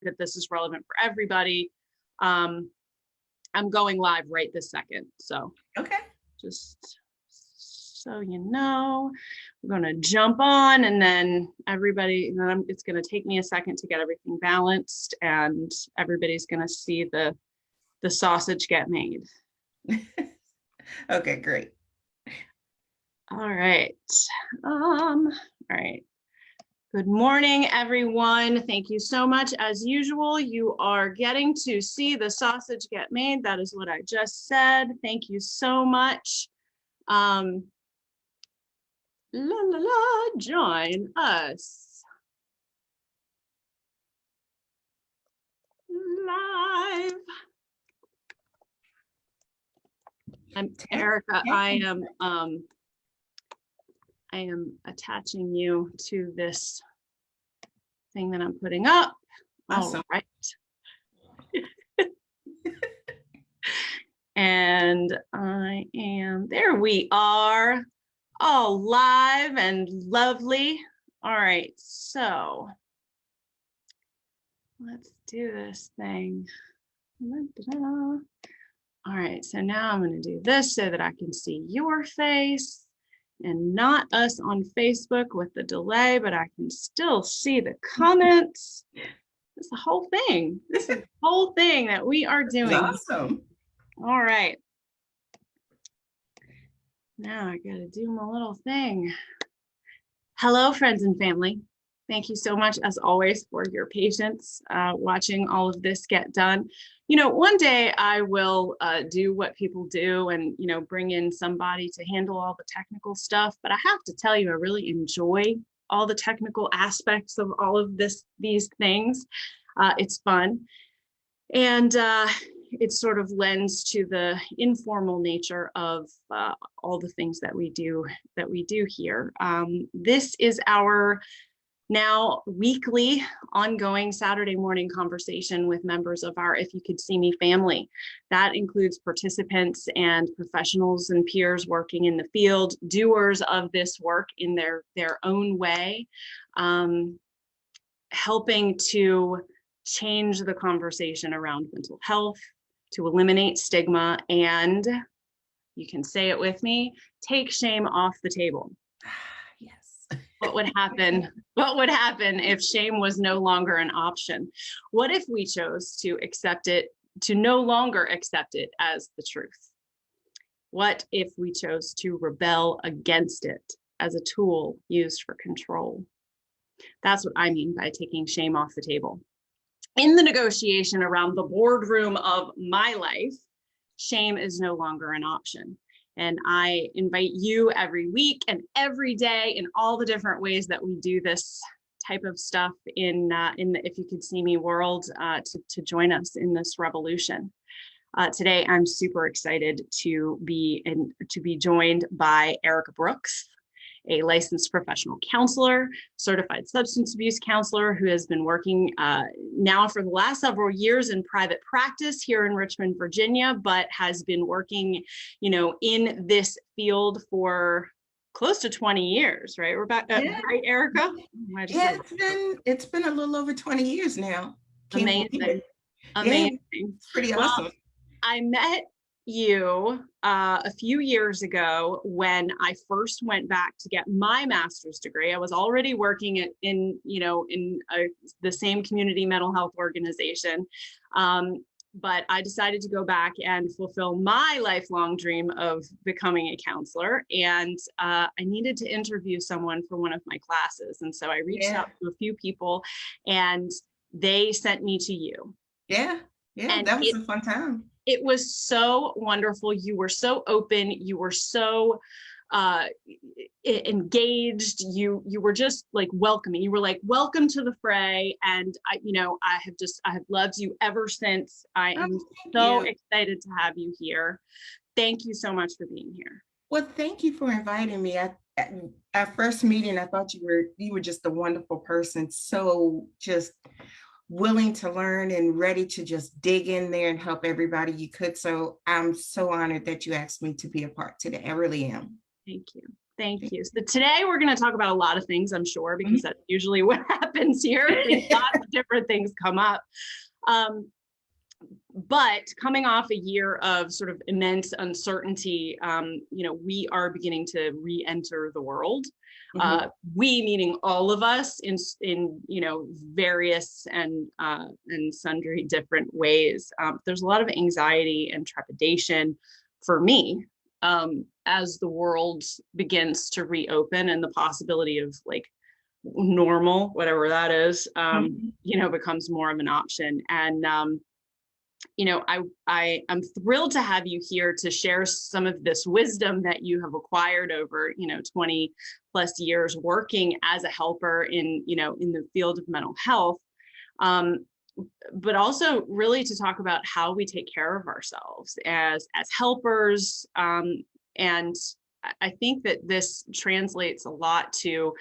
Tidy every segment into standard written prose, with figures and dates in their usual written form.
that this is relevant for everybody. I'm going live right this second. So okay. Just so you know, we're going to jump on, and then it's going to take me a second to get everything balanced, and everybody's going to see the sausage get made. Okay, great. All right. All right. Good morning, everyone. Thank you so much. As usual, you are getting to see the sausage get made. That is what I just said. Thank you so much. Join us live. I'm Erika. I am attaching you to this thing that I'm putting up. Awesome. All right. And there we are, all live and lovely. All right, so let's do this thing. All right, so now I'm going to do this so that I can see your face and not us on Facebook with the delay, but I can still see the comments. This is the whole thing. This is the whole thing that we are doing. Awesome. All right. Now I got to do my little thing. Hello, friends and family. Thank you so much, as always, for your patience watching all of this get done. You know, one day I will do what people do and, you know, bring in somebody to handle all the technical stuff. But I have to tell you, I really enjoy all the technical aspects of all of these things. It's fun. And it sort of lends to the informal nature of all the things that we do here. This is our now weekly ongoing Saturday morning conversation with members of our If You Could See Me family. That includes participants and professionals and peers working in the field, doers of this work in their own way, helping to change the conversation around mental health, to eliminate stigma, and you can say it with me, take shame off the table. Yes. What would happen? What would happen if shame was no longer an option? What if we chose to accept it, to no longer accept it as the truth? What if we chose to rebel against it as a tool used for control? That's what I mean by taking shame off the table. In the negotiation around the boardroom of my life, shame is no longer an option. And I invite you every week and every day in all the different ways that we do this type of stuff in the If You Could See Me world to join us in this revolution. Today, I'm super excited to be joined by Erika Brooks, a licensed professional counselor, certified substance abuse counselor who has been working now for the last several years in private practice here in Richmond, Virginia, but has been working, you know, in this field for close to 20 years, right? We're back, right, Erika? Yeah, it's been a little over 20 years now. Amazing. Yeah, it's pretty awesome. Well, I met you a few years ago when I first went back to get my master's degree. I was already working in the same community mental health organization, but I decided to go back and fulfill my lifelong dream of becoming a counselor. And I needed to interview someone for one of my classes, and so I reached out to a few people, and they sent me to you. Yeah, and that was a fun time. It was so wonderful. You were so open. You were so engaged. You were just like welcoming. You were like, welcome to the fray. And I have loved you ever since. I am so excited to have you here. Thank you so much for being here. Well, thank you for inviting me. At our first meeting, I thought you were just a wonderful person. So just willing to learn and ready to just dig in there and help everybody you could. So I'm so honored that you asked me to be a part today. I really am. Thank you. Thank you. So today we're going to talk about a lot of things, I'm sure, because that's usually what happens here. Lots of different things come up. But coming off a year of sort of immense uncertainty, we are beginning to re-enter the world. We meaning all of us in various and sundry different ways. There's a lot of anxiety and trepidation for me as the world begins to reopen, and the possibility of like normal, whatever that is, becomes more of an option. And I'm thrilled to have you here to share some of this wisdom that you have acquired over 20 plus years working as a helper in the field of mental health, but also really to talk about how we take care of ourselves as helpers. And I think that this translates a lot to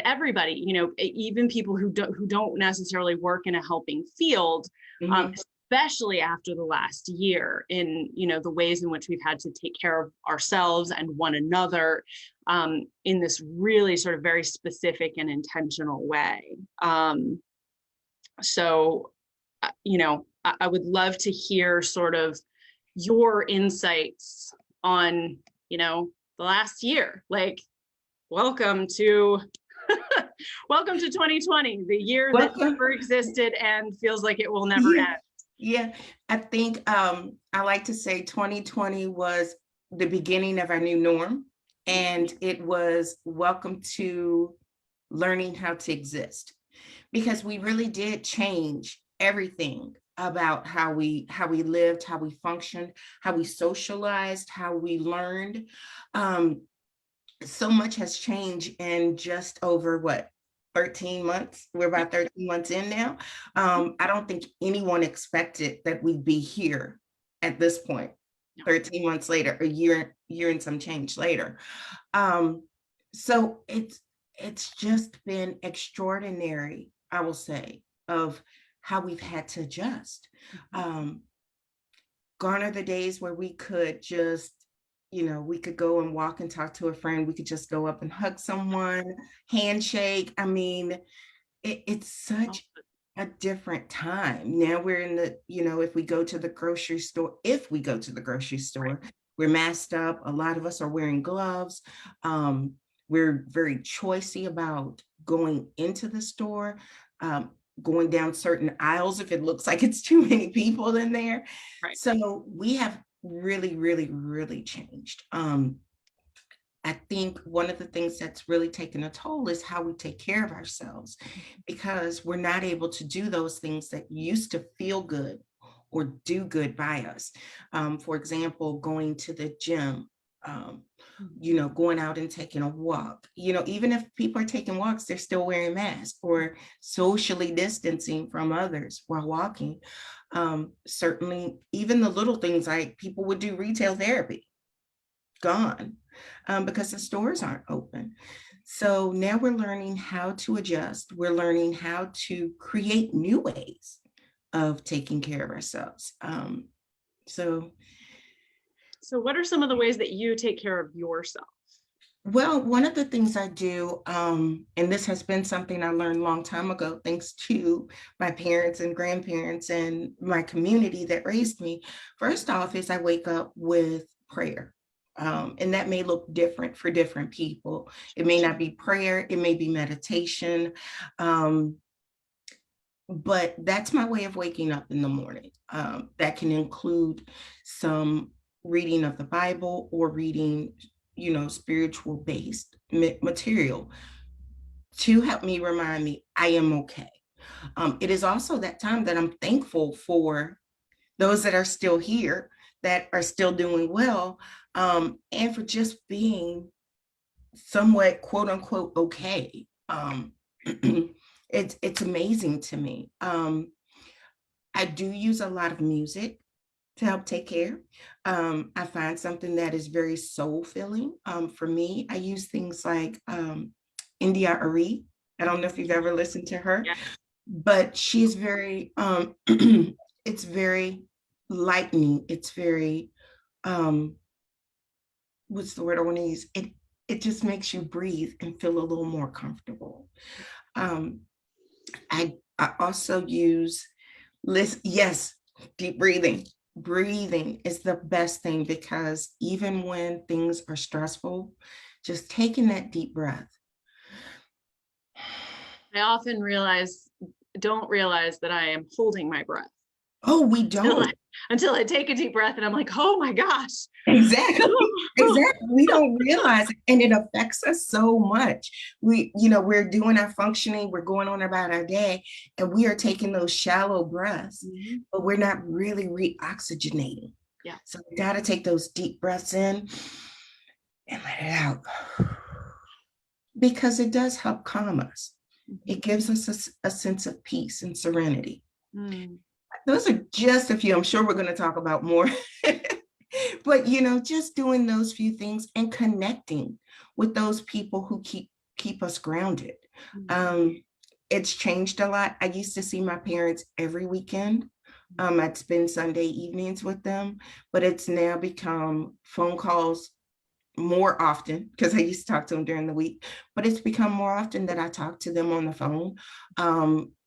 everybody, even people who don't necessarily work in a helping field, especially after the last year, in the ways in which we've had to take care of ourselves and one another in this really sort of very specific and intentional way. So I would love to hear sort of your insights on the last year. Like, welcome to 2020, the year that never existed and feels like it will never end. Yeah, I think I like to say 2020 was the beginning of our new norm, and it was welcome to learning how to exist, because we really did change everything about how we lived, how we functioned, how we socialized, how we learned. So much has changed in just over 13 months. We're about 13 months in now. I don't think anyone expected that we'd be here at this point, 13 months later, a year and some change later. So it's just been extraordinary, I will say, of how we've had to adjust. Gone are the days where we could just we could go and walk and talk to a friend. We could just go up and hug someone, handshake. I mean, it's such a different time. Now we're in the, if we go to the grocery store, we're masked up. A lot of us are wearing gloves. We're very choosy about going into the store, going down certain aisles if it looks like it's too many people in there. Right. So we have really, really, really changed. I think one of the things that's really taken a toll is how we take care of ourselves, because we're not able to do those things that used to feel good or do good by us. For example, going to the gym, going out and taking a walk. Even if people are taking walks, they're still wearing masks or socially distancing from others while walking. Certainly, even the little things like people would do retail therapy, gone, because the stores aren't open. So now we're learning how to adjust. We're learning how to create new ways of taking care of ourselves. So what are some of the ways that you take care of yourself? Well, one of the things I do, and this has been something I learned a long time ago, thanks to my parents and grandparents and my community that raised me. First off is I wake up with prayer. And that may look different for different people. It may not be prayer, it may be meditation. But that's my way of waking up in the morning. That can include some reading of the Bible or reading spiritual based material to help me remind me I am okay. It is also that time that I'm thankful for those that are still here, that are still doing well, and for just being somewhat quote unquote okay. It's amazing to me. I do use a lot of music to help take care. I find something that is very soul filling. For me, I use things like India Ari. I don't know if you've ever listened to her, but she's very, it's very lightening. It's very, what's the word I want to use? it just makes you breathe and feel a little more comfortable. Um, I also use yes, deep breathing. Breathing is the best thing because even when things are stressful, just taking that deep breath. I often don't realize that I am holding my breath Oh, we until don't. until I take a deep breath and I'm like, oh my gosh. Exactly. Exactly. We don't realize it. And it affects us so much. We're doing our functioning, we're going on about our day, and we are taking those shallow breaths, but we're not really re-oxygenating. Yeah. So we got to take those deep breaths in and let it out. Because it does help calm us. It gives us a sense of peace and serenity. Mm. Those are just a few. I'm sure we're going to talk about more. But just doing those few things and connecting with those people who keep us grounded. It's changed a lot. I used to see my parents every weekend. I'd spend Sunday evenings with them, but it's now become phone calls more often because I used to talk to them during the week, but it's become more often that I talk to them on the phone.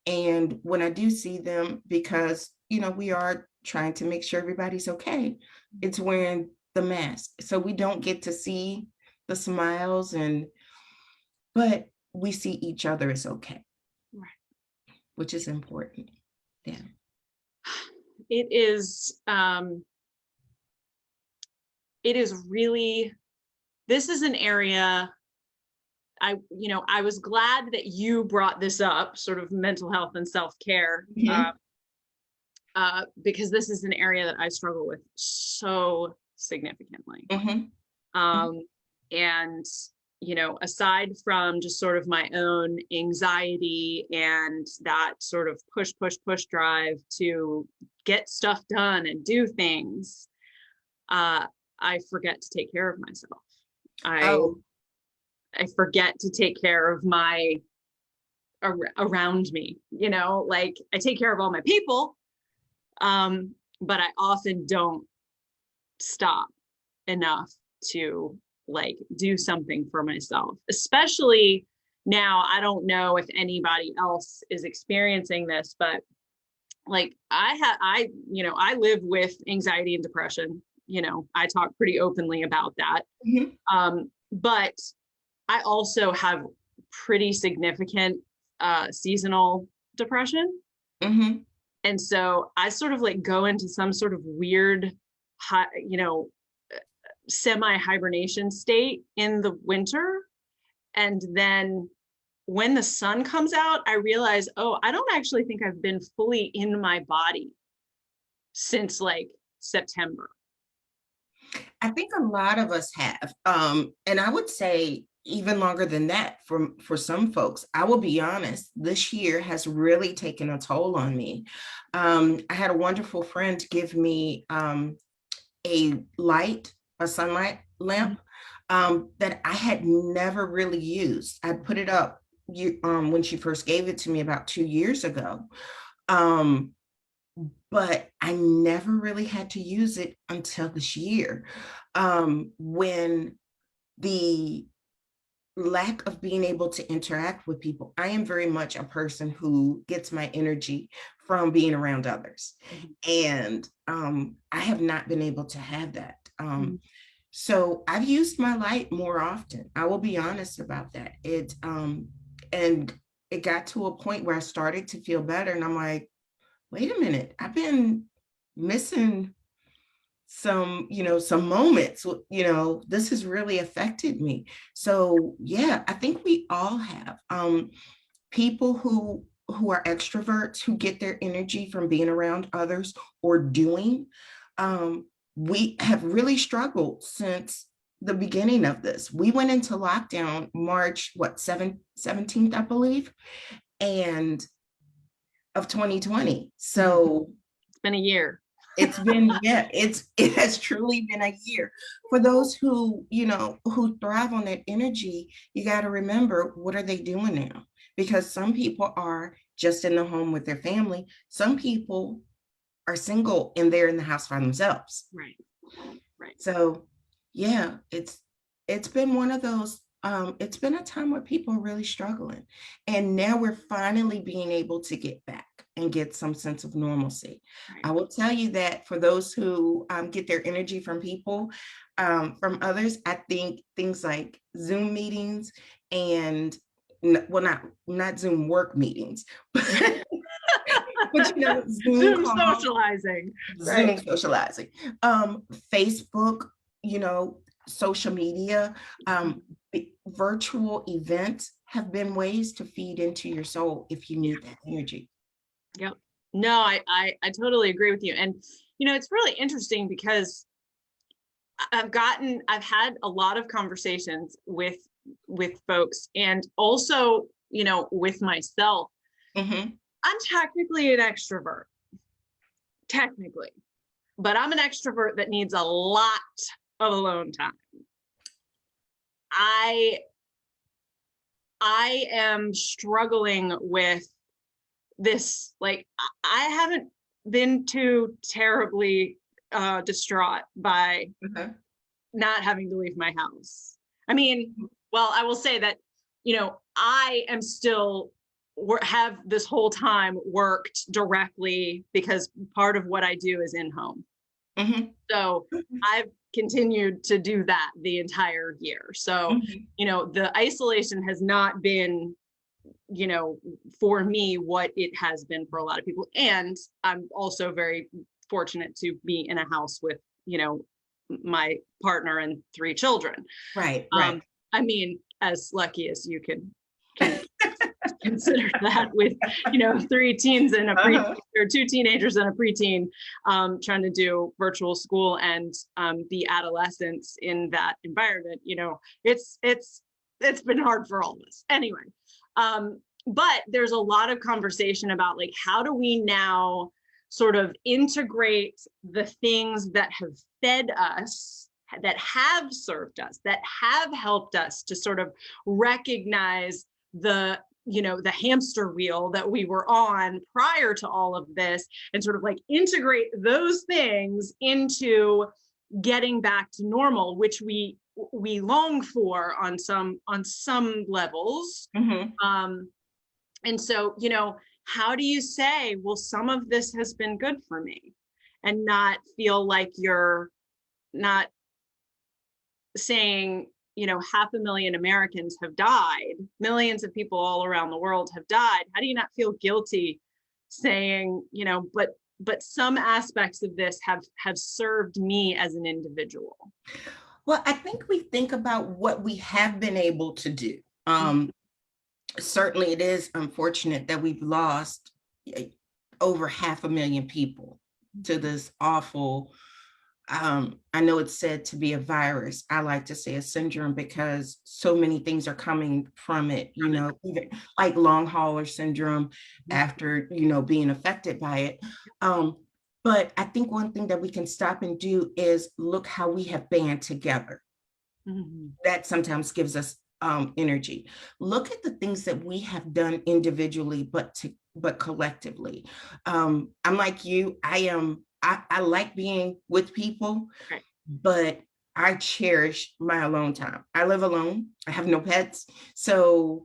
And when I do see them, because we are trying to make sure everybody's okay, it's wearing the mask, so we don't get to see the smiles, but we see each other as okay, Right. which is important. Yeah. It is really, this is an area I was glad that you brought this up, sort of mental health and self-care, because this is an area that I struggle with so significantly. And, aside from just sort of my own anxiety and that sort of push drive to get stuff done and do things, I forget to take care of myself. I forget to take care of my around me, like I take care of all my people, but I often don't stop enough to like do something for myself, especially now. I don't know if anybody else is experiencing this, but like I live with anxiety and depression. I talk pretty openly about that. But I also have pretty significant seasonal depression. And so I sort of like go into some sort of weird, semi-hibernation state in the winter. And then when the sun comes out, I realize, oh, I don't actually think I've been fully in my body since like September. I think a lot of us have, and I would say even longer than that for some folks. I will be honest, this year has really taken a toll on me. I had a wonderful friend give me a sunlight lamp that I had never really used. I put it up when she first gave it to me about 2 years ago. But I never really had to use it until this year, when the lack of being able to interact with people. I am very much a person who gets my energy from being around others. And I have not been able to have that. So I've used my light more often. I will be honest about that. And it got to a point where I started to feel better. And I'm like, wait a minute, I've been missing some moments, this has really affected me. So yeah, I think we all have people who are extroverts, who get their energy from being around others or doing. We have really struggled since the beginning of this. We went into lockdown March 17th, I believe, and of 2020. So it's been a year. It has truly been a year. For those who thrive on that energy, you got to remember, what are they doing now? Because some people are just in the home with their family. Some people are single and they're in the house by themselves. Right. So yeah, it's it's been one of those, it's been a time where people are really struggling. And now we're finally being able to get back and get some sense of normalcy. I will tell you that for those who get their energy from people, from others, I think things like Zoom meetings and well, not Zoom work meetings, but you know, Zoom Zoom calls, socializing. Zoom Right. socializing, Facebook, you know, social media, virtual events have been ways to feed into your soul if you need that energy. Yep. No, I totally agree with you. And it's really interesting because I've had a lot of conversations with folks, and also, with myself. Mm-hmm. I'm technically an extrovert, technically, but I'm an extrovert that needs a lot of alone time. I am struggling with this. Like, I haven't been too terribly distraught by Okay. not having to leave my house. I mean, well, I will say that, I am still have this whole time worked directly because part of what I do is in home. Mm-hmm. So I've continued to do that the entire year. So, Mm-hmm. the isolation has not been, for me, what it has been for a lot of people. And I'm also very fortunate to be in a house with, my partner and 3 children. Right, right. I mean, as lucky as you can consider that, with 3 teens and a pre, Uh-huh. or 2 teenagers and a preteen, trying to do virtual school and be adolescents in that environment. It's been hard for all of us anyway. But there's a lot of conversation about, like, how do we now sort of integrate the things that have fed us, that have served us, that have helped us to sort of recognize the hamster wheel that we were on prior to all of this, and sort of like integrate those things into getting back to normal, which we long for on some levels. Mm-hmm. And so, how do you say, well, some of this has been good for me, and not feel like you're not saying, 500,000 Americans have died, millions of people all around the world have died. How do you not feel guilty saying, but some aspects of this have served me as an individual? Well, I think we think about what we have been able to do. Certainly, it is unfortunate that we've lost over 500,000 people to this awful, I know it's said to be a virus. I like to say a syndrome because so many things are coming from it, even like long hauler syndrome after, being affected by it. But I think one thing that we can stop and do is look how we have band together. Mm-hmm. That sometimes gives us energy. Look at the things that we have done individually, but collectively. I'm like you. I like being with people, Right. but I cherish my alone time. I live alone. I have no pets, so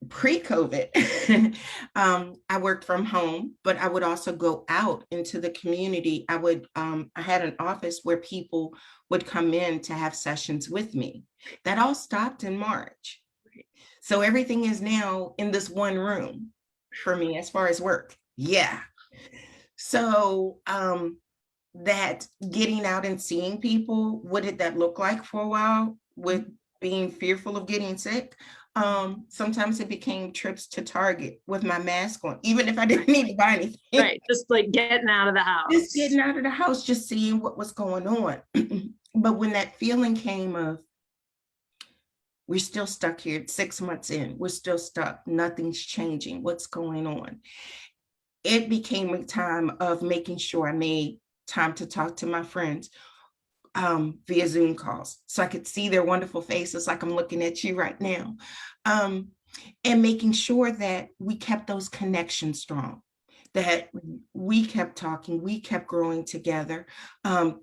pre-COVID, I worked from home, but I would also go out into the community. I had an office where people would come in to have sessions with me. That all stopped in March. So everything is now in this one room for me as far as work. Yeah. So that getting out and seeing people, what did that look like for a while with being fearful of getting sick? Sometimes it became trips to Target with my mask on, even if I didn't need to buy anything. Right. Just like getting out of the house. Just getting out of the house, just seeing what was going on. But when that feeling came of, we're still stuck here 6 months in, we're still stuck, nothing's changing, what's going on? It became a time of making sure I made time to talk to my friends via Zoom calls, so I could see their wonderful faces like I'm looking at you right now, and making sure that we kept those connections strong, that we kept talking, we kept growing together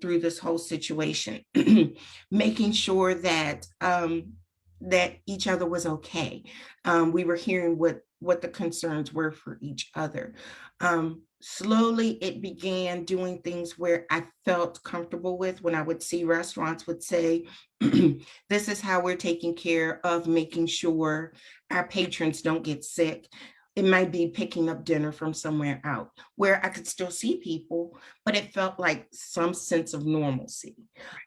through this whole situation, making sure that that each other was okay. We were hearing what the concerns were for each other. Slowly, it began doing things where I felt comfortable with. When I would see restaurants would say, this is how we're taking care of making sure our patrons don't get sick. It might be picking up dinner from somewhere out where I could still see people, but it felt like some sense of normalcy.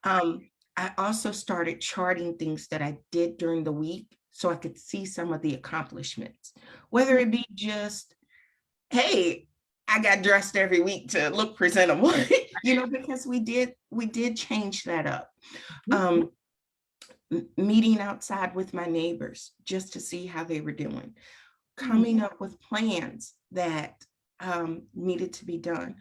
I also started charting things that I did during the week so I could see some of the accomplishments, whether it be just, hey, I got dressed every week to look presentable, because we did change that up. Meeting outside with my neighbors just to see how they were doing, coming up with plans that needed to be done.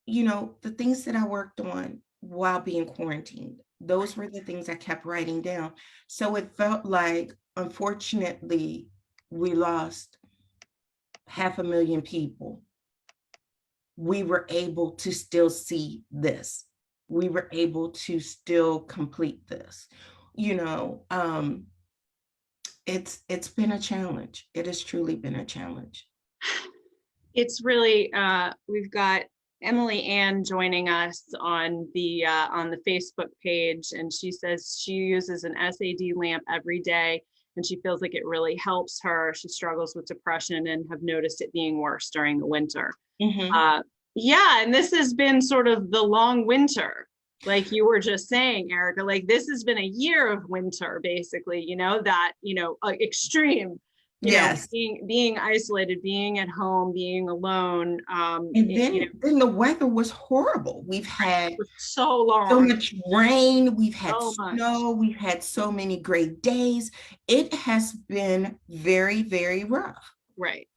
The things that I worked on while being quarantined, those were the things I kept writing down. So it felt like, unfortunately, we lost 500,000 people. We were able to still see this. We were able to still complete this. It's been a challenge. It has truly been a challenge. It's really, we've got Emily Ann joining us on the Facebook page, and she says she uses an SAD lamp every day, and she feels like it really helps her. She struggles with depression and have noticed it being worse during the winter. Yeah, and this has been sort of the long winter, like you were just saying, Erika. Like this has been a year of winter, basically. Extreme. Yes. Being isolated, being at home, being alone. And then the weather was horrible. We've had so long, so much rain, we've had snow, we've had so many great days. It has been very, very rough. Right.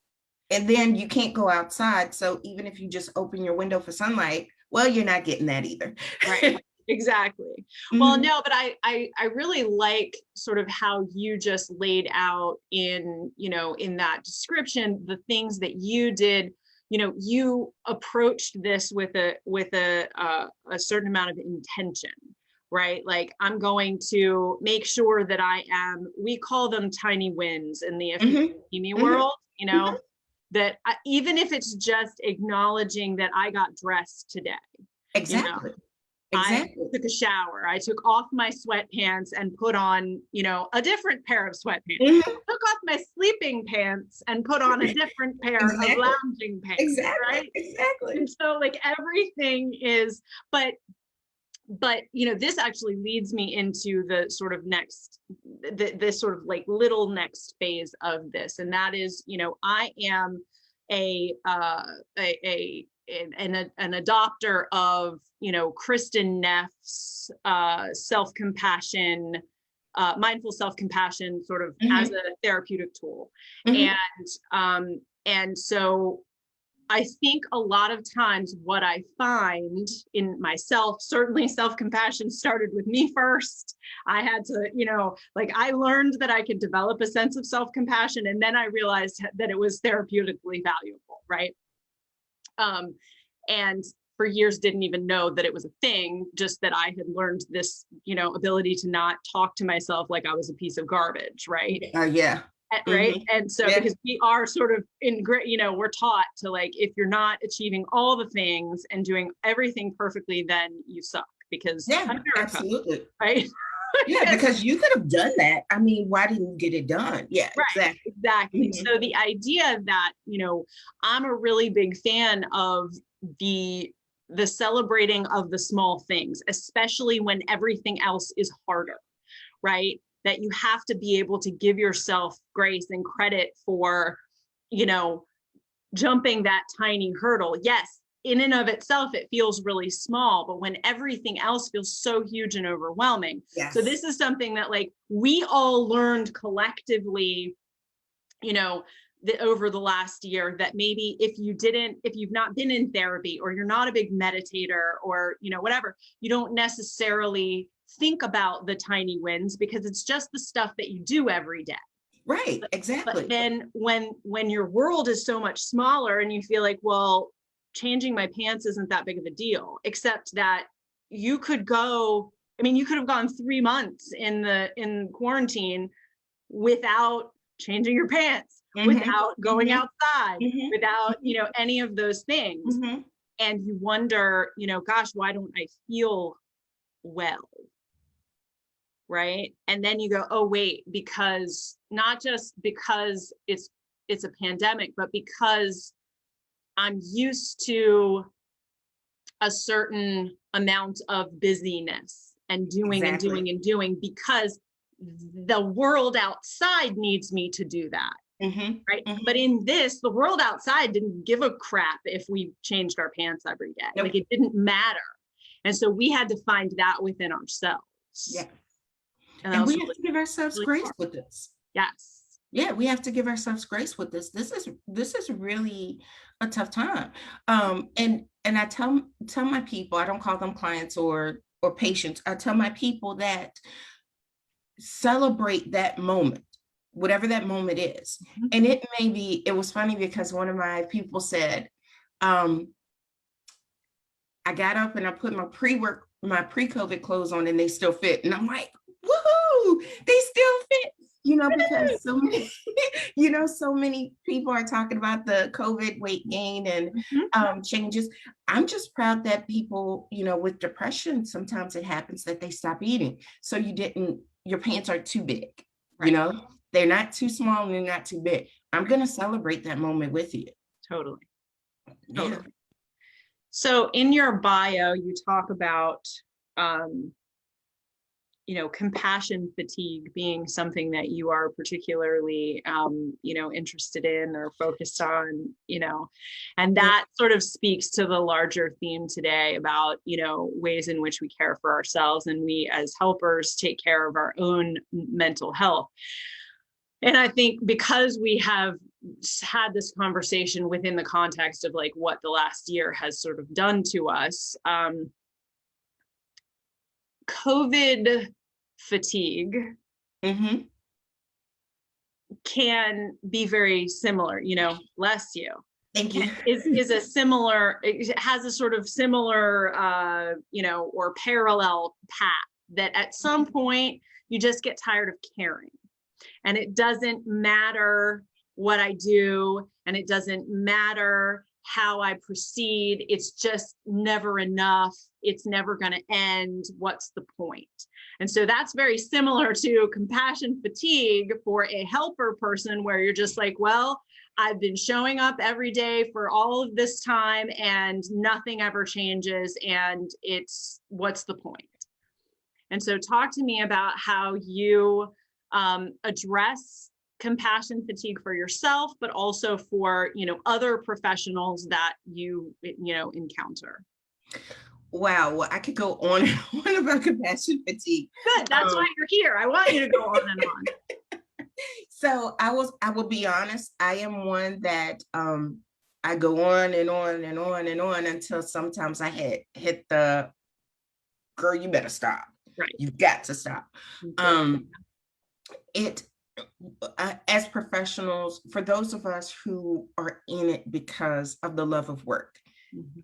And then you can't go outside. So even if you just open your window for sunlight, well, you're not getting that either. Right. Exactly. Well, no, but I really like sort of how you just laid out in that description, the things that you did. You approached this with a certain amount of intention, right? Like, I'm going to make sure that we call them tiny wins in the FEME world, that even if it's just acknowledging that I got dressed today. Exactly. I took a shower. I took off my sweatpants and put on, a different pair of sweatpants. I took off my sleeping pants and put on a different pair of lounging pants. Right? Exactly. And so like everything is, but this actually leads me into the sort of this sort of like little next phase of this. And that is, I am an adopter of, Kristen Neff's self-compassion, mindful self-compassion sort of as a therapeutic tool. And so I think a lot of times what I find in myself, certainly self-compassion started with me first. I had to, I learned that I could develop a sense of self-compassion, and then I realized that it was therapeutically valuable, right? And for years didn't even know that it was a thing, just that I had learned this, ability to not talk to myself like I was a piece of garbage, right? Yeah. Right. And so because we are sort of we're taught to, like, if you're not achieving all the things and doing everything perfectly, then you suck, because America, absolutely. Right. Yeah, because you could have done that. I mean, why didn't you get it done? Yeah, right, exactly. So the idea that, I'm a really big fan of the celebrating of the small things, especially when everything else is harder, right? That you have to be able to give yourself grace and credit for, jumping that tiny hurdle. Yes, in and of itself, it feels really small, but when everything else feels so huge and overwhelming. Yes. So this is something that, like, we all learned collectively, over the last year, that maybe if you've not been in therapy, or you're not a big meditator, or, whatever, you don't necessarily think about the tiny wins, because it's just the stuff that you do every day. Right, But exactly. then when your world is so much smaller and you feel like, well, changing my pants isn't that big of a deal, except that you could go, I mean, you could have gone 3 months in quarantine without changing your pants, Mhm, without going mhm, outside, mhm, without, mhm, any of those things. mhm. And you wonder, gosh, why don't I feel well? Right. And then you go, oh, wait, because not just because it's a pandemic, but because I'm used to a certain amount of busyness and doing and Exactly. doing and doing because the world outside needs me to do that. Mhm, Right. But mhm. in this, the world outside didn't give a crap if we changed our pants every day. Like, Nope. it didn't matter. And so we had to find that within Yeah. ourselves. And that And was we have to give ourselves really grace hard. with this. Yes. Yeah, we have to give ourselves grace with this. This is really a tough time. And I tell my people, I don't call them clients or patients. I tell my people that celebrate that moment, whatever that moment is. Mhm. And it was funny because one of my people said, um, I got up and I put my pre-COVID clothes on and they still fit. And I'm like, woohoo, they still fit, because so many, so many people are talking about the COVID weight gain and Mhm. changes. I'm just proud that people, with depression, sometimes it happens that they stop eating. So your pants aren't too big, you Right. know, they're not too small and they're not too big. I'm going to celebrate that moment with you. Totally. Yeah. Totally. So in your bio, you talk about, um, compassion fatigue being something that you are particularly, interested in or focused on, and Yeah. that sort of speaks to the larger theme today about, ways in which we care for ourselves and we as helpers take care of our own mental health. And I think because we have had this conversation within the context of like what the last year has sort of done to us, COVID fatigue Hmm. can be very similar, bless you, Thank you. is a similar, it has a sort of similar, or parallel path that at some point you just get tired of caring. And it doesn't matter what I do, and it doesn't matter how I proceed. It's just never enough. It's never going to end. What's the point? And so that's very similar to compassion fatigue for a helper person, where you're just like, well, I've been showing up every day for all of this time and nothing ever changes. And what's the point? And so talk to me about how you address compassion fatigue for yourself, but also for, other professionals that you encounter. Wow, well, I could go on and on about compassion fatigue. Good. That's why Um, you're here. I want you to go on and on. so I will be honest, I am one that I go on and on and on and on until sometimes I hit the girl, you better stop. Right. You've got to stop. Good. Um, it as professionals, for those of us who are in it because of the love of work, Mhm.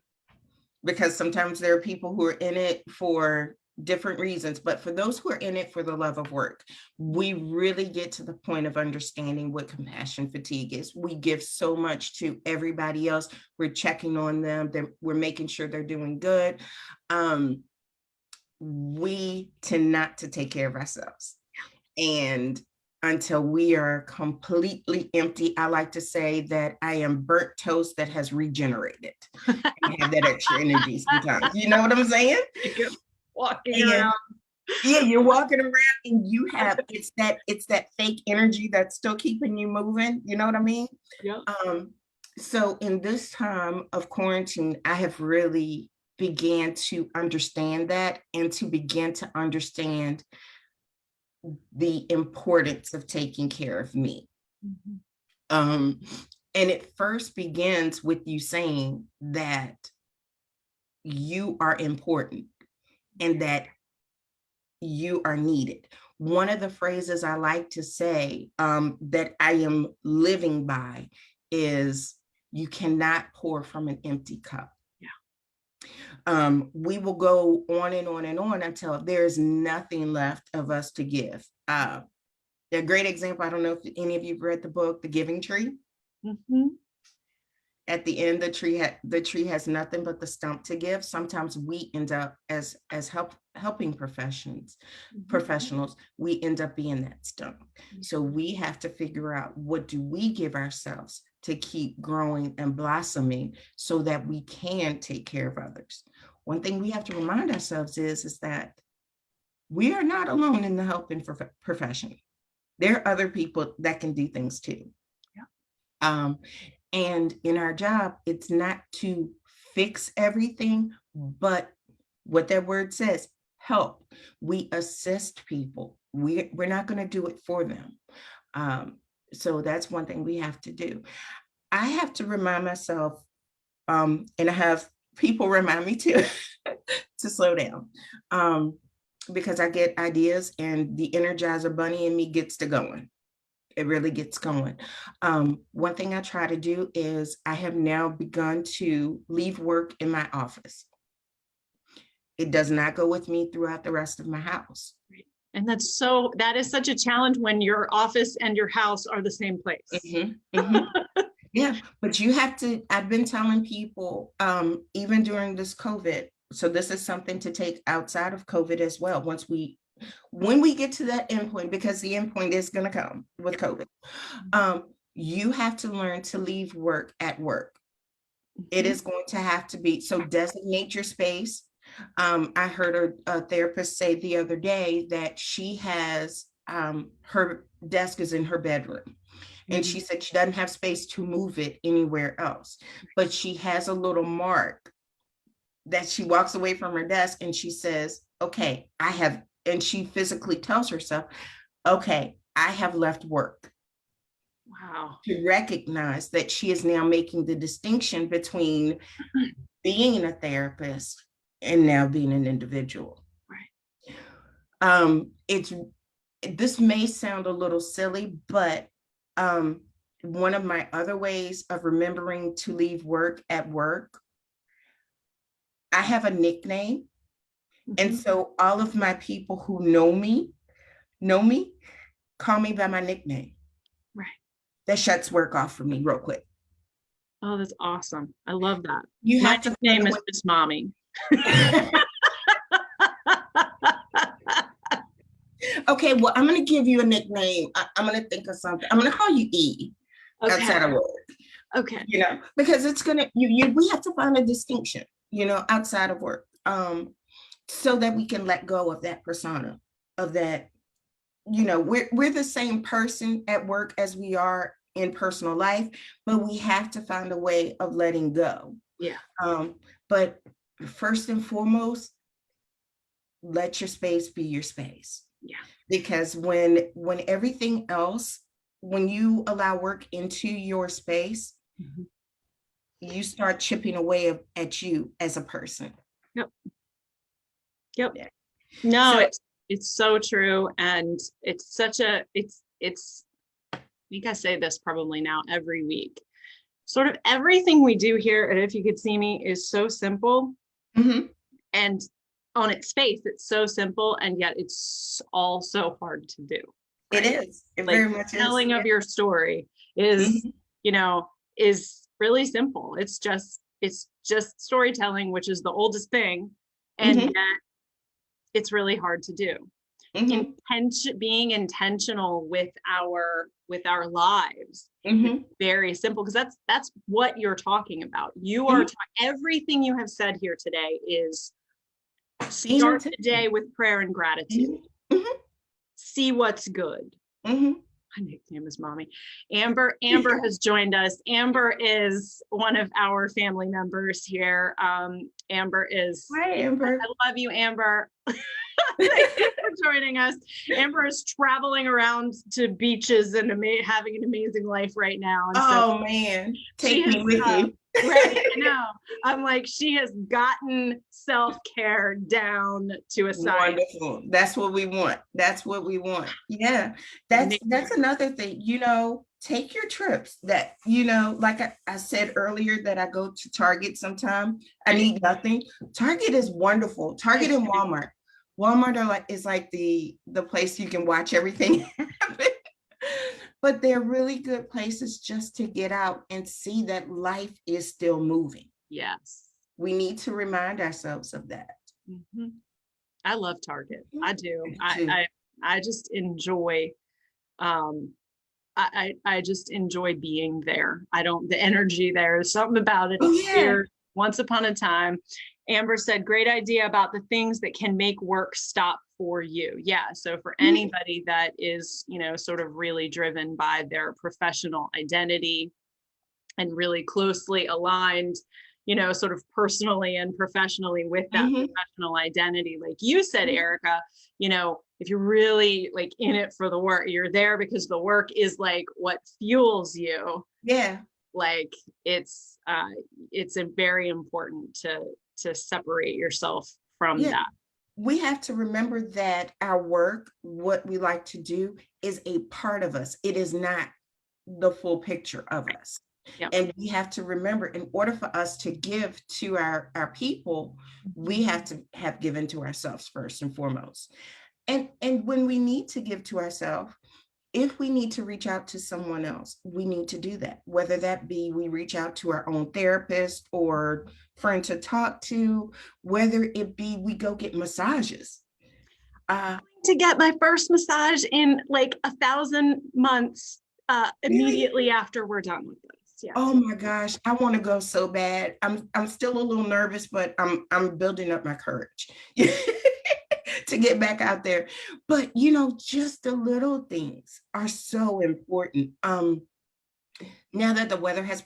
because sometimes there are people who are in it for different reasons, but for those who are in it for the love of work, we really get to the point of understanding what compassion fatigue is. We give so much to everybody else. We're checking on them. We're making sure they're doing good. We tend not to take care of ourselves. And until we are completely empty, I like to say that I am burnt toast that has regenerated. I have that extra energy sometimes. You know what I'm saying? You're walking And around. yeah, you're walking around and it's that fake energy that's still keeping you moving. You know what I mean? Yep. Um, so in this time of quarantine, I have really began to understand that and to begin to understand the importance of taking care of me. Mhm. Um, and it first begins with you saying that you are important and that you are needed. one of the phrases I like to say that I am living by is, you cannot pour from an empty cup. We will go on and on and on until there's nothing left of us to give. A great example, I don't know if any of you have read the book, The Giving Tree. Mm-hmm. At the end, the tree has nothing but the stump to give. Sometimes we end up as helping professionals, we end up being that stump. So we have to figure out, what do we give ourselves to keep growing and blossoming so that we can take care of others. One thing we have to remind ourselves is that we are not alone in the helping profession. There are other people that can do things too. Yeah. And in our job, it's not to fix everything, but what that word says, help. We assist people. We're not going to do it for them. So that's one thing we have to do. I have to remind myself, and I have people remind me too, to slow down, because I get ideas and the Energizer Bunny in me gets to going. It really gets going. One thing I try to do is, I have now begun to leave work in my office. It does not go with me throughout the rest of my house. And that is such a challenge when your office and your house are the same place. Mm-hmm, mm-hmm. Yeah, but you have to, I've been telling people, even during this COVID, so this is something to take outside of COVID as well. When we get to that endpoint, because the endpoint is going to come with COVID, you have to learn to leave work at work. It is going to have to be, so designate your space. I heard a therapist say the other day that she has, her desk is in her bedroom. And she said she doesn't have space to move it anywhere else, but she has a little mark that she walks away from her desk and she says, okay, and she physically tells herself, okay, I have left work. Wow. To recognize that she is now making the distinction between being a therapist and now being an individual. Right. This may sound a little silly, but one of my other ways of remembering to leave work at work, I have a nickname. And so all of my people who know me, call me by my nickname. Right. That shuts work off for me real quick. Oh, that's awesome. I love that. My nickname is Miss Mommy. Okay, well, I'm going to give you a nickname. I'm going to think of something. I'm going to call you E. Okay. Outside of work. Okay. Because it's going to, we have to find a distinction, outside of work, so that we can let go of that persona, of that, we're the same person at work as we are in personal life, but we have to find a way of letting go. Yeah. But first and foremost, let your space be your space. Yeah. Because when everything else, when you allow work into your space, you start chipping away at you as a person. Yep. Yeah. No, it's so true. And it's such a, I think I say this probably now every week. Sort of everything we do here at If You Could See Me is so simple. And on its face, it's so simple, and yet it's all so hard to do. Right? It is. It very much is. Telling of your story is, is really simple. It's just storytelling, which is the oldest thing, and yet it's really hard to do. Being intentional with our lives, very simple, because that's what you're talking about. You are everything you have said here today is start the day with prayer and gratitude. See what's good. My nickname is Mommy. Amber has joined us. Amber is one of our family members here. Amber is. Hi, Amber. I love you, Amber. Thank you for joining us. Amber is traveling around to beaches and having an amazing life right now. And man, take me with you. Right, I know. I'm like, she has gotten self-care down to a science. Wonderful. That's what we want. That's what we want. Yeah. That's another thing, take your trips that, like I said earlier that I go to Target sometime. I need nothing. Target is wonderful. Target and Walmart. Walmart is like the place you can watch everything happen. But they're really good places just to get out and see that life is still moving. Yes. We need to remind ourselves of that. Mm-hmm. I love Target. I do. too. I just enjoy I just enjoy being there. The energy there is something about it. Oh, It's yeah. weird. Once upon a time, Amber said, great idea about the things that can make work stop for you. Yeah. So for anybody that is, sort of really driven by their professional identity and really closely aligned, sort of personally and professionally with that professional identity. Like you said, Erika, if you're really like in it for the work, you're there because the work is like what fuels you. Yeah. Like it's a very important to separate yourself from that. We have to remember that our work, what we like to do, is a part of us. It is not the full picture of us. Yep. And we have to remember, in order for us to give to our people, we have to have given to ourselves first and foremost. And when we need to give to ourselves, if we need to reach out to someone else, we need to do that. Whether that be we reach out to our own therapist or friend to talk to, whether it be we go get massages. To get my first massage in like 1,000 months immediately after we're done with this. Yeah. Oh my gosh, I want to go so bad. I'm still a little nervous, but I'm building up my courage to get back out there. But just the little things are so important. Now that the weather has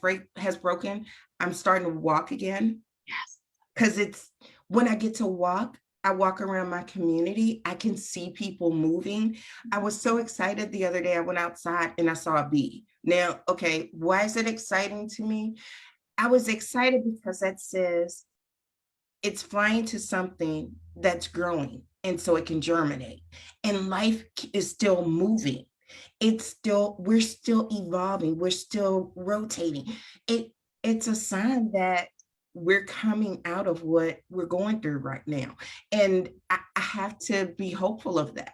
broken, I'm starting to walk again. Yes. Because when I get to walk, I walk around my community, I can see people moving. I was so excited the other day. I went outside and I saw a bee. Now, okay, why is it exciting to me? I was excited because that says it's flying to something that's growing, and so it can germinate. And life is still moving. We're still evolving. We're still rotating. It's a sign that we're coming out of what we're going through right now. And I have to be hopeful of that,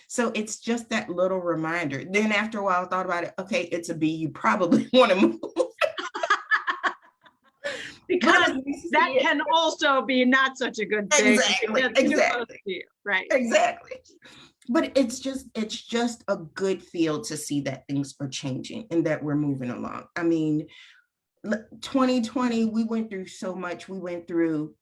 So it's just that little reminder. Then after a while, I thought about it. Okay, it's a bee. You probably want to move. Because that can also be not such a good thing. Exactly. Right. Exactly. But it's just a good feel to see that things are changing and that we're moving along. I mean, 2020, we went through so much. We went through,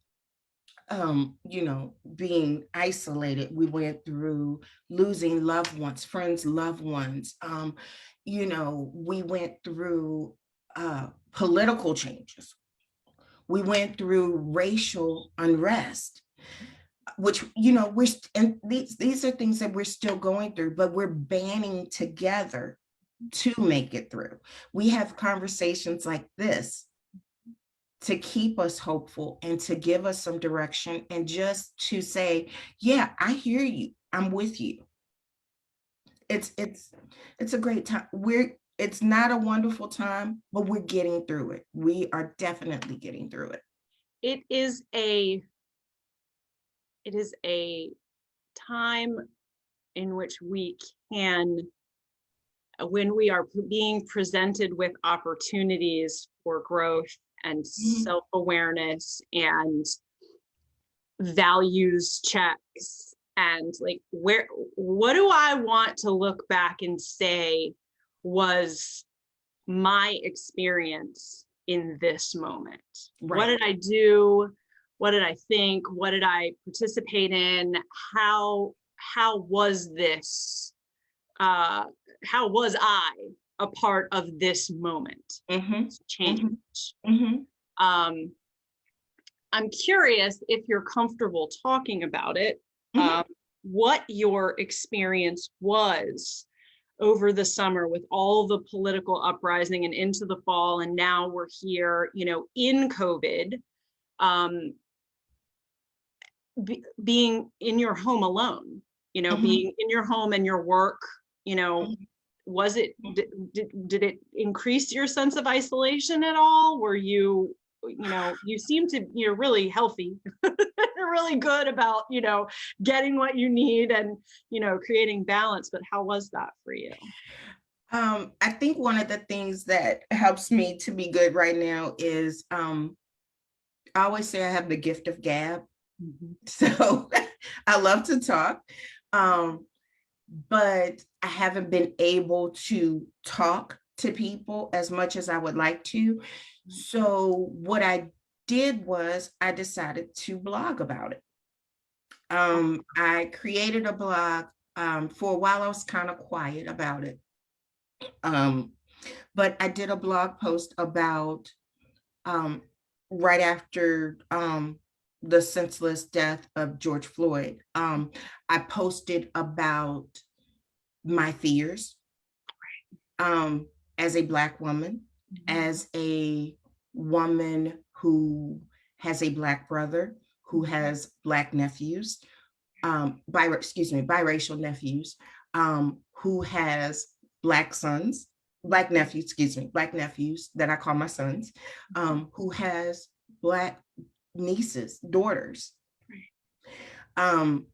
being isolated. We went through losing loved ones, friends, loved ones. We went through political changes. We went through racial unrest, which, and these are things that we're still going through, but we're banding together to make it through. We have conversations like this to keep us hopeful and to give us some direction and just to say, yeah, I hear you. I'm with you. It's a great time. It's not a wonderful time, but we're getting through it. We are definitely getting through it. It is a time in which we can, when we are being presented with opportunities for growth and self-awareness and values checks and like what do I want to look back and say was my experience in this moment? Right. What did I do? What did I think? What did I participate in? How was this? How was I a part of this moment? Change. I'm curious if you're comfortable talking about it, what your experience was over the summer with all the political uprising and into the fall, and now we're here, in COVID, being in your home alone, being in your home and your work, was it, did it increase your sense of isolation at all? Were you, you seem to, you're really healthy, you're really good about, getting what you need and, creating balance, but how was that for you? I think one of the things that helps me to be good right now is, I always say I have the gift of gab. So I love to talk, but I haven't been able to talk to people as much as I would like to. So what I did was I decided to blog about it. I created a blog. For a while, I was kind of quiet about it. But I did a blog post about right after the senseless death of George Floyd. I posted about my fears as a Black woman, as a woman who has a Black brother, who has Black nephews, biracial nephews, who has Black sons, Black nephews that I call my sons, who has Black nieces, daughters, and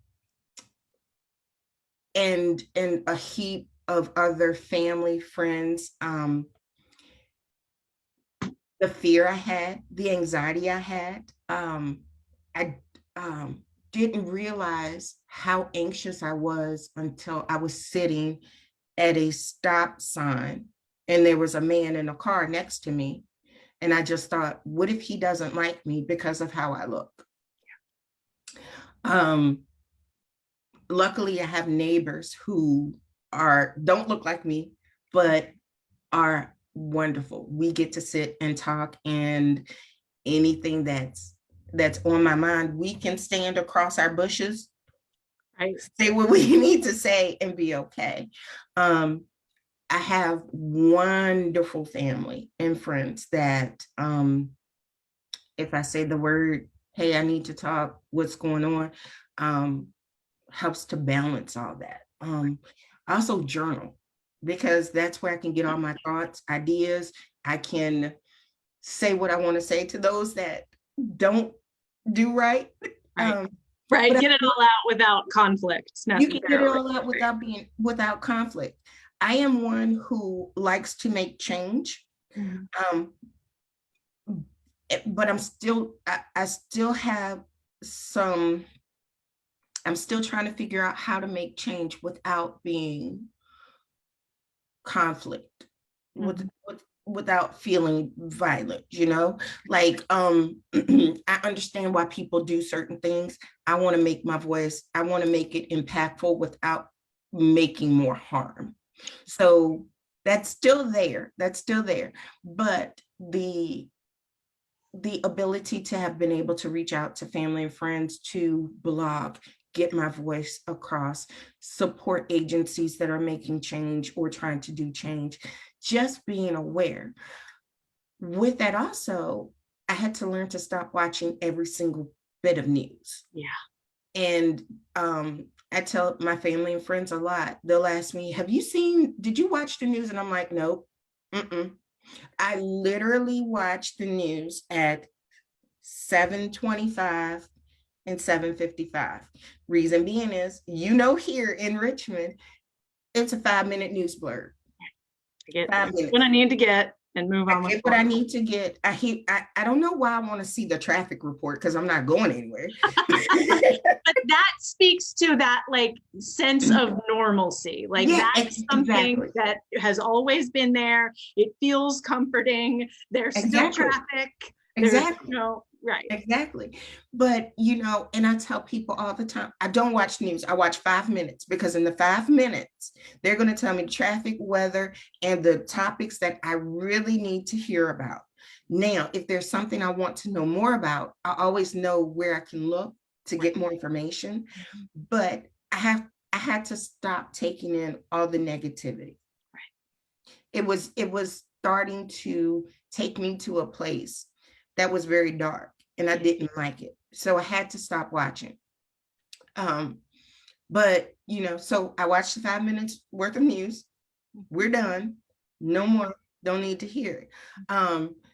a heap of other family, friends. The fear I had, the anxiety I had, I didn't realize how anxious I was until I was sitting at a stop sign and there was a man in a car next to me. And I just thought, what if he doesn't like me because of how I look? Luckily, I have neighbors who don't look like me, but are wonderful. We get to sit and talk, and anything that's on my mind, we can stand across our bushes, say what we need to say, and be okay. I have wonderful family and friends that, if I say the word, hey, I need to talk, what's going on, helps to balance all that. I also journal, because that's where I can get all my thoughts, ideas. I can say what I want to say to those that don't do right. Right. Get it all out without conflict. You can get it all out without conflict. I am one who likes to make change. But I'm still trying to figure out how to make change without being conflict, without feeling violent, like, I understand why people do certain things. I want to make my voice, I want to make it impactful without making more harm. So that's still there. But the ability to have been able to reach out to family and friends, to blog, get my voice across, support agencies that are making change or trying to do change, just being aware. With that also, I had to learn to stop watching every single bit of news. Yeah. And I tell my family and friends a lot. They'll ask me, did you watch the news? And I'm like, nope. I literally watch the news at 7:25 and 7:55. Reason being is, here in Richmond, it's a 5-minute news blurb. I get what I need to get and move on. I get what I need to get. I don't know why I want to see the traffic report, because I'm not going anywhere. But that speaks to that sense of normalcy. That's something that has always been there. It feels comforting. There's still traffic. Exactly. Right. Exactly. But, and I tell people all the time, I don't watch news. I watch 5 minutes, because in the 5 minutes, they're going to tell me traffic, weather, and the topics that I really need to hear about. Now, if there's something I want to know more about, I always know where I can look to get more information. But I I had to stop taking in all the negativity. It was starting to take me to a place that was very dark, and I didn't like it. So I had to stop watching. But so I watched the 5 minutes worth of news. We're done. No more. Don't need to hear it.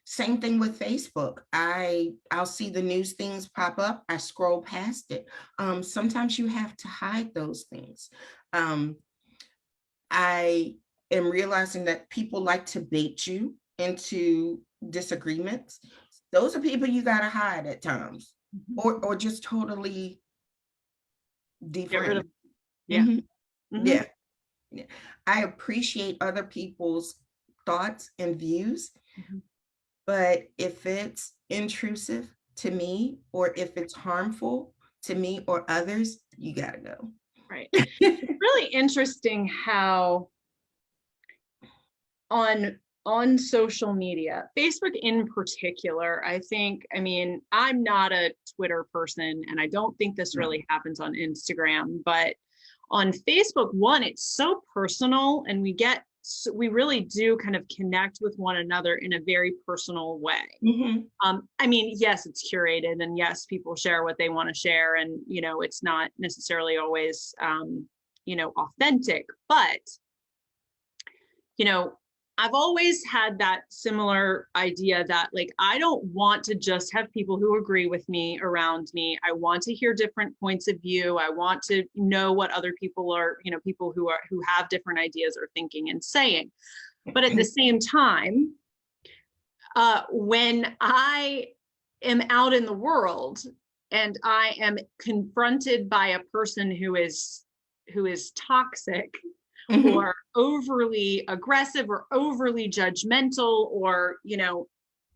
Same thing with Facebook. I'll see the news things pop up. I scroll past it. Sometimes you have to hide those things. I am realizing that people like to bait you into disagreements. Those are people you got to hide at times, or just totally Get rid defriend. of, yeah. Yeah. I appreciate other people's thoughts and views, but if it's intrusive to me, or if it's harmful to me or others, you gotta go. Right. It's really interesting how on social media, Facebook in particular, I mean, I'm not a Twitter person, and I don't think this really happens on Instagram, but on Facebook, one, it's so personal, and we really do kind of connect with one another in a very personal way. I mean, yes, it's curated, and yes, people share what they want to share, and it's not necessarily always authentic, but I've always had that similar idea that, like, I don't want to just have people who agree with me around me. I want to hear different points of view. I want to know what other people are, people who have different ideas are thinking and saying. But at the same time, when I am out in the world and I am confronted by a person who is toxic, or overly aggressive, or overly judgmental, or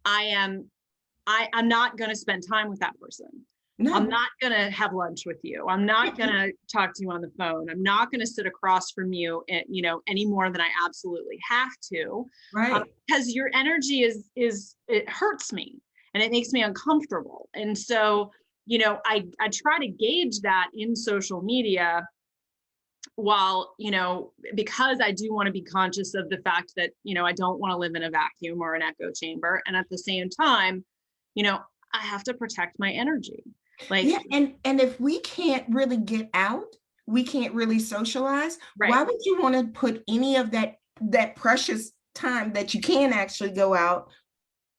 I'm not going to spend time with that person. No. I'm not going to have lunch with you. I'm not going to talk to you on the phone. I'm not going to sit across from you, any more than I absolutely have to. Right. Because your energy it hurts me, and it makes me uncomfortable. And so, I try to gauge that in social media, while, because I do want to be conscious of the fact that, I don't want to live in a vacuum or an echo chamber. And at the same time, I have to protect my energy. Like, yeah. And if we can't really get out, we can't really socialize. Right. Why would you want to put any of that precious time that you can actually go out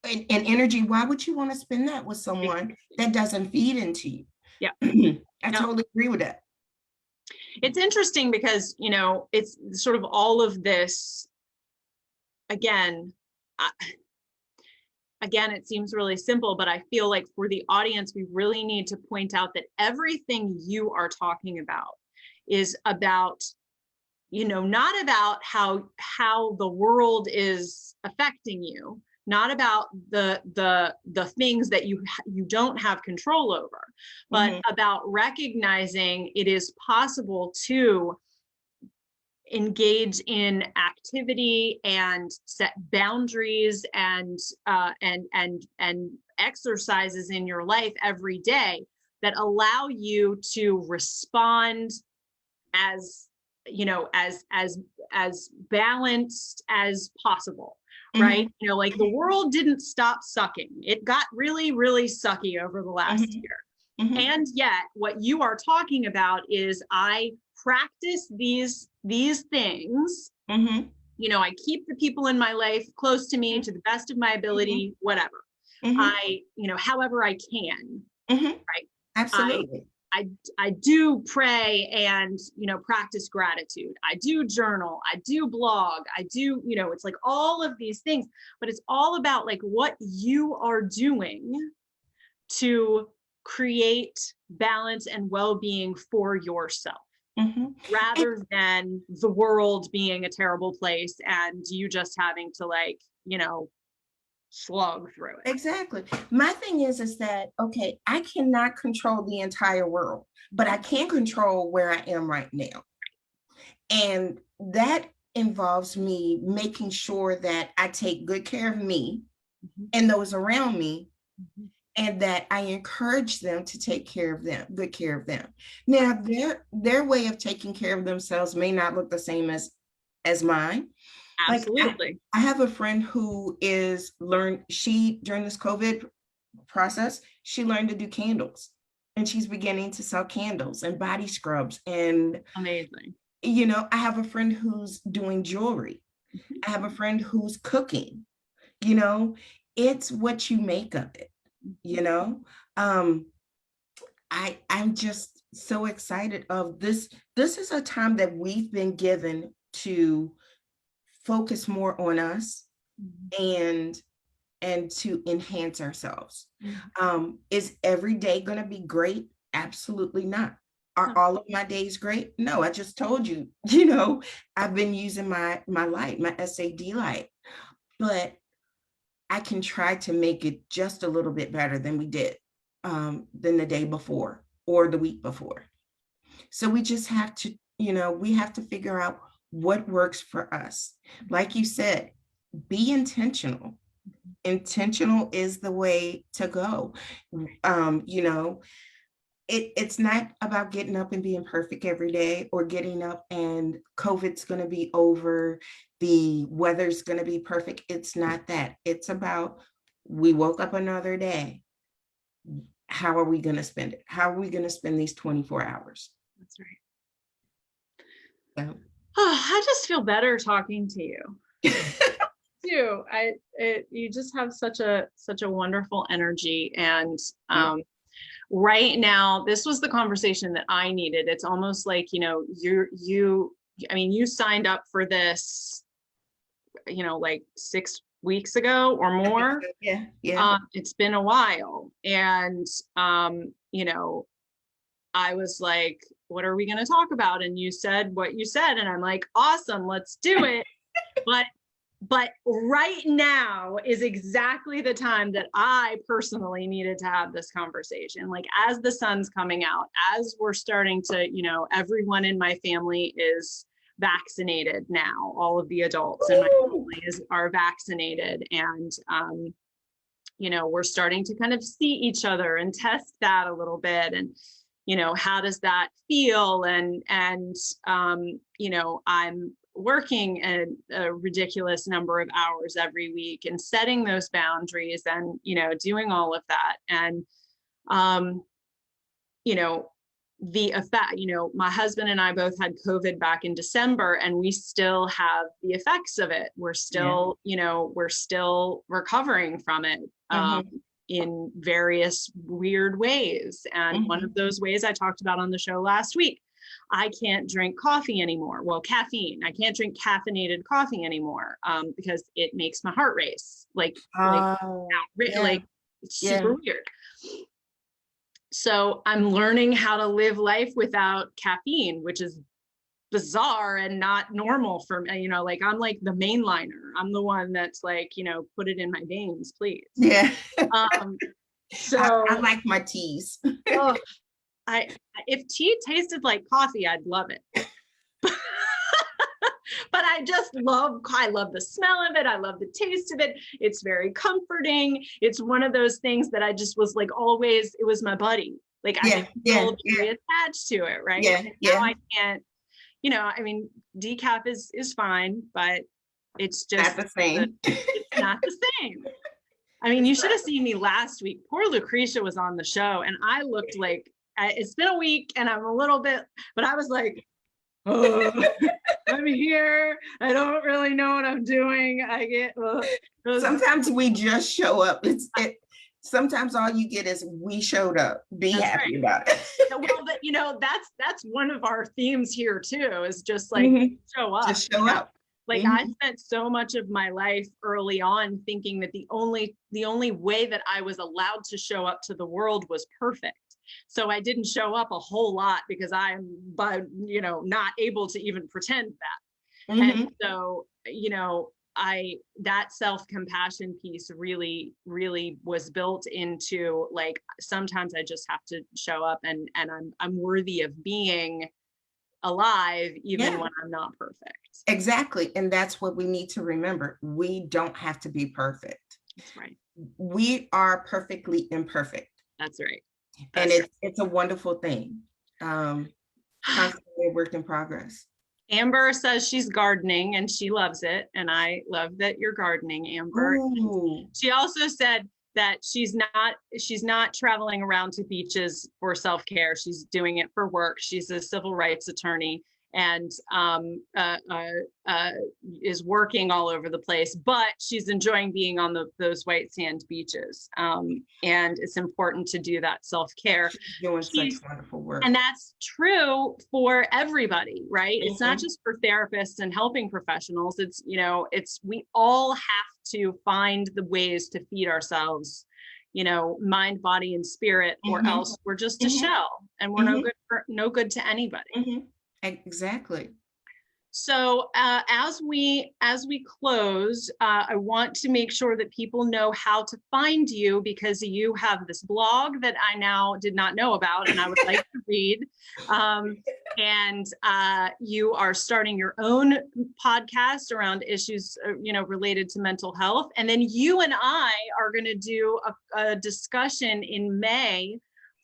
and energy? Why would you want to spend that with someone that doesn't feed into you? Yeah. I totally agree with that. It's interesting because, it's sort of all of this, again, it seems really simple, but I feel like for the audience, we really need to point out that everything you are talking about is about, not about how the world is affecting you, not about the things that you don't have control over, but about recognizing it is possible to engage in activity and set boundaries and exercises in your life every day that allow you to respond as balanced as possible. Right. Like, the world didn't stop sucking. It got really, really sucky over the last year. And yet what you are talking about is, I practice these things. I keep the people in my life close to me to the best of my ability, whatever. I, however I can. Right. Absolutely. I do pray and, practice gratitude. I do journal. I do blog. I do, it's like all of these things, but it's all about, like, what you are doing to create balance and well-being for yourself, rather than the world being a terrible place and you just having to, like, slog through it. Exactly. My thing is that, okay, I cannot control the entire world, but I can control where I am right now. And that involves me making sure that I take good care of me and those around me, and that I encourage them to take care of them, good care of them. Now, their way of taking care of themselves may not look the same as mine. Like Absolutely. I have a friend who is learned, she during this COVID process, she learned to do candles, and she's beginning to sell candles and body scrubs. And Amazing. I have a friend who's doing jewelry. Mhm. I have a friend who's cooking. you know it's what you make of it. you know um I'm just so excited of this is a time that we've been given to focus more on us, Mhm. and to enhance ourselves. Mhm. Is every day going to be great? Absolutely not. Are No. all of my days great? No, I just told you. I've been using my light, my SAD light, but I can try to make it just a little bit better than we did, than the day before or the week before. So we just have to, we have to figure out what works for us. Like you said, be intentional. Intentional is the way to go. Um, you know, it's not about getting up and being perfect every day, or getting up and COVID's going to be over, the weather's going to be perfect. It's not that. It's about, we woke up another day. How are we going to spend it? How are we going to spend these 24 hours? That's right. So. Oh, I just feel better talking to you too. You just have such a wonderful energy, and Yeah. right now this was the conversation that I needed. It's almost like, I mean, you signed up for this, like 6 weeks ago or more. Yeah. Yeah. It's been a while, and I was like, what are we going to talk about? And you said what you said, and I'm like, awesome, let's do it. But right now is exactly the time that I personally needed to have this conversation. Like, as the sun's coming out, as we're starting to, everyone in my family is vaccinated now. All of the adults in my family are vaccinated. And, we're starting to kind of see each other and test that a little bit. And, how does that feel? And I'm working a ridiculous number of hours every week, and setting those boundaries, and, doing all of that. And, um, the effect, my husband and I both had COVID back in December, and we still have the effects of it. We're still, we're still recovering from it. In various weird ways. And one of those ways I talked about on the show last week, I can't drink coffee anymore. Well, caffeine. I can't drink caffeinated coffee anymore, because it makes my heart race. Like it's super weird. So I'm learning how to live life without caffeine, which is bizarre and not normal for me. Like, I'm like the mainliner. I'm the one that's like, put it in my veins, please. Yeah. So I like my teas. Oh, if tea tasted like coffee, I'd love it. But I love the smell of it. I love the taste of it. It's very comforting. It's one of those things that I just was like, always, it was my buddy. Like, I feel very attached to it, right? Yeah, and now I can't, I mean, decaf is fine, but it's just not the same. It's not the same. I mean, you should have seen me last week. Poor Lucretia was on the show, and I looked like, it's been a week and I'm a little bit, but I was like, oh, I'm here. I don't really know what I'm doing. I get, Sometimes we just show up. Sometimes all you get is, we showed up. Be happy about it. Well, that's one of our themes here too, is just like, show up. Just show up. Like, I spent so much of my life early on thinking that the only way that I was allowed to show up to the world was perfect. So I didn't show up a whole lot because I'm, not able to even pretend that. And so, that self-compassion piece really, really was built into, like, sometimes I just have to show up, and I'm worthy of being alive, even when I'm not perfect. Exactly. And that's what we need to remember. We don't have to be perfect. That's right. we are perfectly imperfect. That's right. And it's a wonderful thing. Constantly a work in progress. Amber says she's gardening and she loves it. And I love that you're gardening, Amber. She also said that she's not traveling around to beaches for self-care. She's doing it for work. She's a civil rights attorney and is working all over the place, but she's enjoying being on those white sand beaches. And it's important to do that self-care. Doing such wonderful work. And that's true for everybody, right? It's not just for therapists and helping professionals. It's, we all have to find the ways to feed ourselves, mind, body, and spirit, or else we're just a shell and we're no good to anybody. Exactly. So as we close, I want to make sure that people know how to find you, because you have this blog that I now did not know about and I would like to read. And you are starting your own podcast around issues, related to mental health. And then you and I are going to do a discussion in May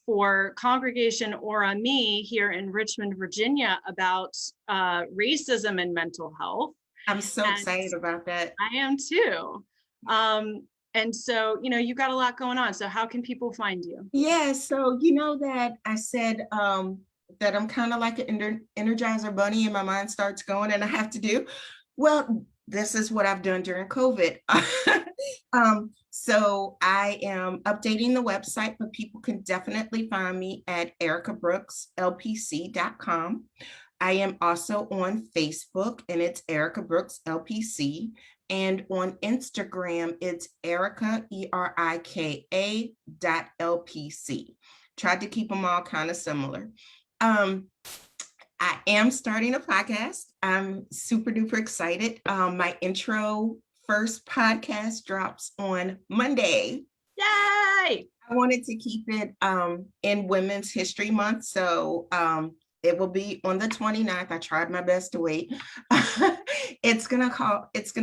for Congregation Ora Me here in Richmond, Virginia, about racism and mental health. I'm so excited about that. I am too. And so, you got a lot going on. So how can people find you? Yeah, so that I said that I'm kind of like an Energizer bunny and my mind starts going and I have to do. Well, this is what I've done during COVID. So I am updating the website, but people can definitely find me at erikabrooks.lpc.com. I am also on Facebook and it's Erika Brooks LPC. And on Instagram, it's Erika, ERIKA.LPC. Tried to keep them all kind of similar. I am starting a podcast. I'm super duper excited. My intro first podcast drops on Monday. Yay! I wanted to keep it in Women's History Month. So it will be on the 29th. I tried my best to wait. It's gonna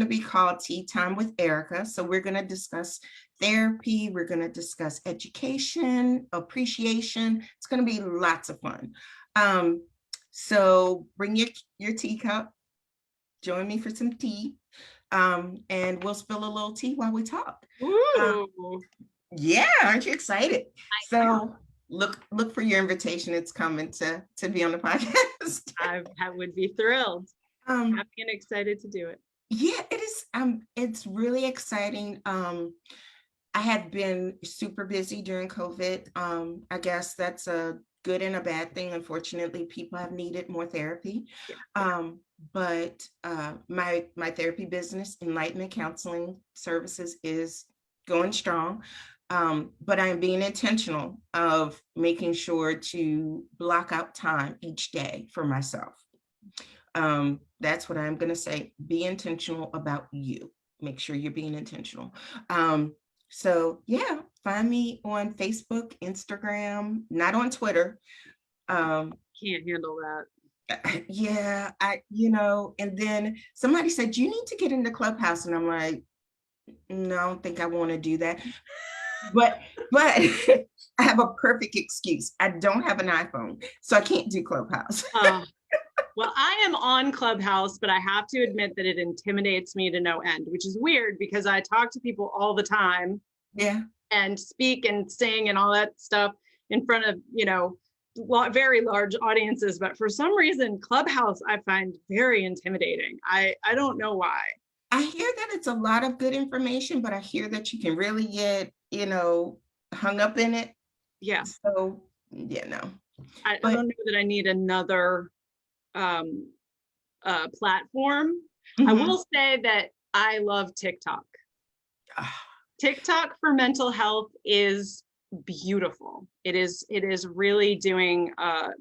be called Tea Time with Erika. So we're gonna discuss therapy. We're gonna discuss education, appreciation. It's gonna be lots of fun. So bring your teacup, join me for some tea, and we'll spill a little tea while we talk. Yeah, aren't you excited? So look for your invitation. It's coming to be on the podcast. I would be thrilled. Happy and excited to do it. Yeah, it is. It's really exciting. I had been super busy during COVID. I guess that's a good and a bad thing. Unfortunately, people have needed more therapy. But my therapy business, Enlightenment Counseling Services, is going strong. But I'm being intentional of making sure to block out time each day for myself. That's what I'm going to say. Be intentional about you. Make sure you're being intentional. So yeah, find me on Facebook, Instagram, not on Twitter. Can't handle that. Yeah, and then somebody said, you need to get into Clubhouse. And I'm like, no, I don't think I want to do that. But I have a perfect excuse. I don't have an iPhone, so I can't do Clubhouse. Well, I am on Clubhouse, but I have to admit that it intimidates me to no end, which is weird because I talk to people all the time. Yeah. And speak and sing and all that stuff in front of, very large audiences. But for some reason, Clubhouse, I find very intimidating. I don't know why. I hear that it's a lot of good information, but I hear that you can really get, hung up in it. Yeah. So, yeah, no. I don't know that I need another platform. I will say that I love TikTok. TikTok for mental health is beautiful. It is really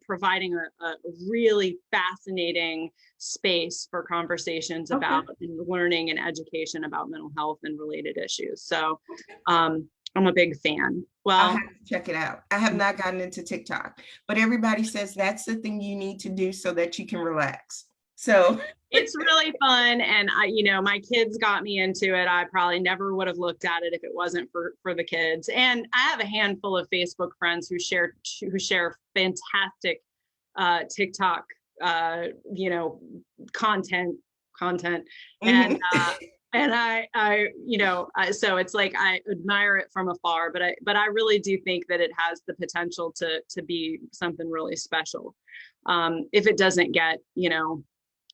providing a really fascinating space for conversations about and learning and education about mental health and related issues. So I'm a big fan. Well, I'll have to check it out. I have not gotten into TikTok, but everybody says that's the thing you need to do so that you can relax. So It's really fun. And my kids got me into it. I probably never would have looked at it if it wasn't for the kids. And I have a handful of Facebook friends who share fantastic TikTok, content, and mhm. so it's like I admire it from afar, but I really do think that it has the potential to be something really special, if it doesn't get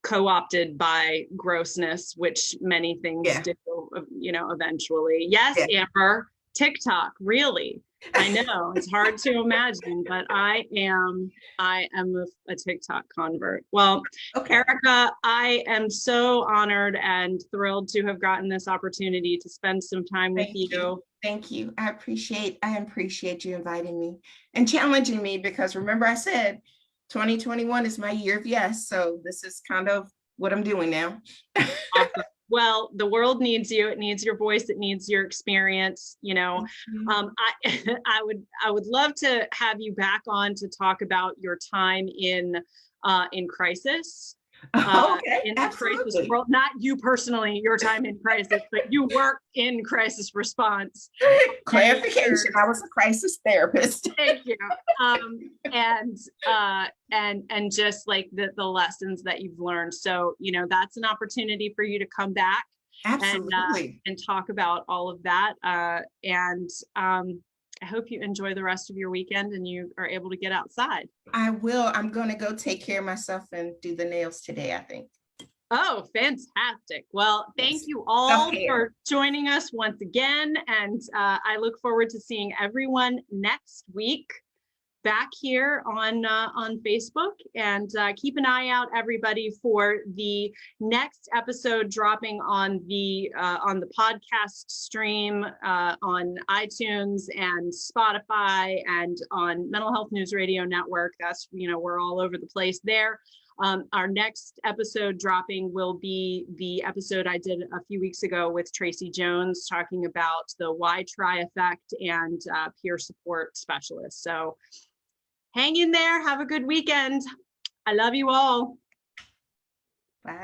co-opted by grossness, which many things Yeah, do, eventually. Yes, yeah. Amber, TikTok, really. I know it's hard to imagine, but I am a TikTok convert. Well, Okay. Erika, I am so honored and thrilled to have gotten this opportunity to spend some time with Thank you. you. Thank you. I appreciate you inviting me and challenging me, because remember I said 2021 is my year of yes. So this is kind of what I'm doing now. Awesome. Well, the world needs you. It needs your voice. It needs your experience. Thank you. I would love to have you back on to talk about your time in crisis, Okay, in the crisis absolutely. world. Not you personally, your time in crisis, but you work in crisis response. And Clarification, I was a crisis therapist. thank you. And just like the lessons that you've learned. So, that's an opportunity for you to come back Absolutely. and talk about all of that. And I hope you enjoy the rest of your weekend and you are able to get outside. I will. I'm going to go take care of myself and do the nails today, I think. Oh, fantastic. Well, thank Yes. you all Self-care. for joining us once again. And I look forward to seeing everyone next week back here on Facebook, and keep an eye out, everybody, for the next episode dropping on the podcast stream, on iTunes and Spotify and on Mental Health News Radio Network. That's, we're all over the place there. Our next episode dropping will be the episode I did a few weeks ago with Tracy Jones, talking about the why try effect and peer support specialists. So hang in there. Have a good weekend. I love you all. Bye.